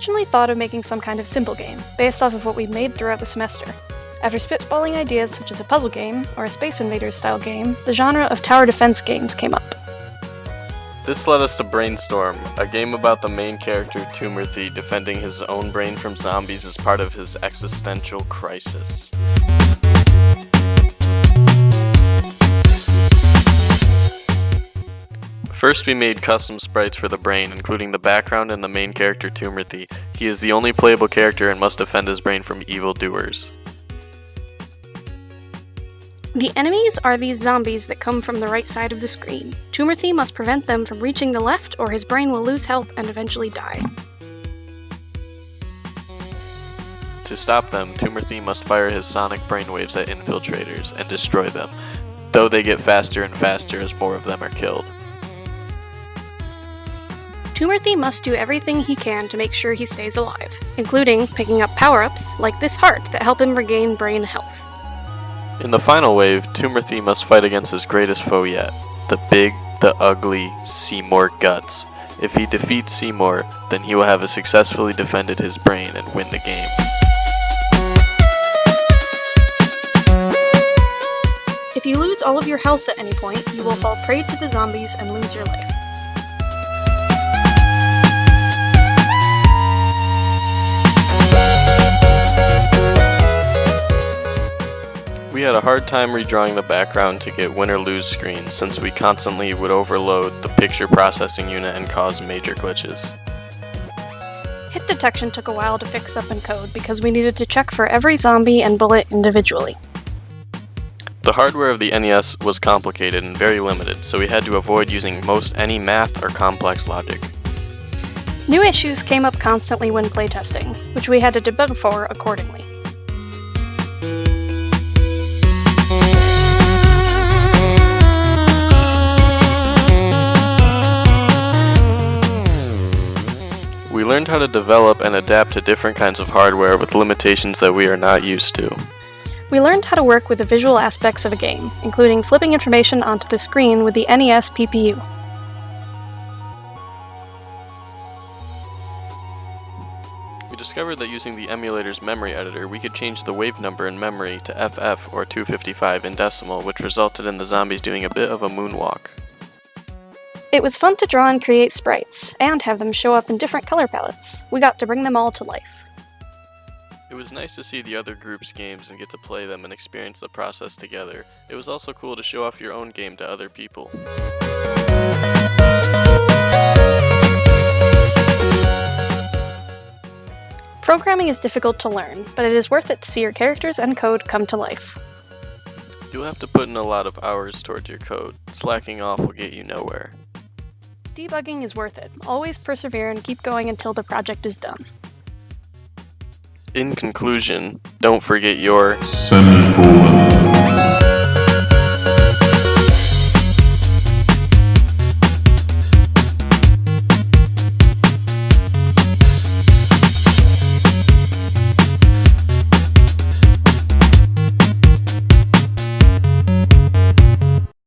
originally thought of making some kind of simple game, based off of what we'd made throughout the semester. After spitballing ideas such as a puzzle game, or a Space Invaders style game, the genre of tower defense games came up. This led us to BrainStorm, a game about the main character Timothy defending his own brain from zombies as part of his existential crisis. First, we made custom sprites for the brain, including the background and the main character Timothy. He is the only playable character and must defend his brain from evildoers. The enemies are these zombies that come from the right side of the screen. Timothy must prevent them from reaching the left, or his brain will lose health and eventually die. To stop them, Timothy must fire his sonic brainwaves at infiltrators and destroy them, though they get faster and faster as more of them are killed. Timothy must do everything he can to make sure he stays alive, including picking up power-ups like this heart that help him regain brain health. In the final wave, Timothy must fight against his greatest foe yet, the big, the ugly Seymour Guts. If he defeats Seymour, then he will have successfully defended his brain and win the game. If you lose all of your health at any point, you will fall prey to the zombies and lose your life. We had a hard time redrawing the background to get win or lose screens since we constantly would overload the picture processing unit and cause major glitches. Hit detection took a while to fix up in code because we needed to check for every zombie and bullet individually. The hardware of the NES was complicated and very limited, so we had to avoid using most any math or complex logic. New issues came up constantly when playtesting, which we had to debug for accordingly. We learned how to develop and adapt to different kinds of hardware with limitations that we are not used to. We learned how to work with the visual aspects of a game, including flipping information onto the screen with the NES PPU. We discovered that using the emulator's memory editor, we could change the wave number in memory to FF or 255 in decimal, which resulted in the zombies doing a bit of a moonwalk. It was fun to draw and create sprites, and have them show up in different color palettes. We got to bring them all to life. It was nice to see the other group's games and get to play them and experience the process together. It was also cool to show off your own game to other people. Programming is difficult to learn, but it is worth it to see your characters and code come to life. You'll have to put in a lot of hours towards your code. Slacking off will get you nowhere. Debugging is worth it. Always persevere and keep going until the project is done. In conclusion, don't forget your semicolon.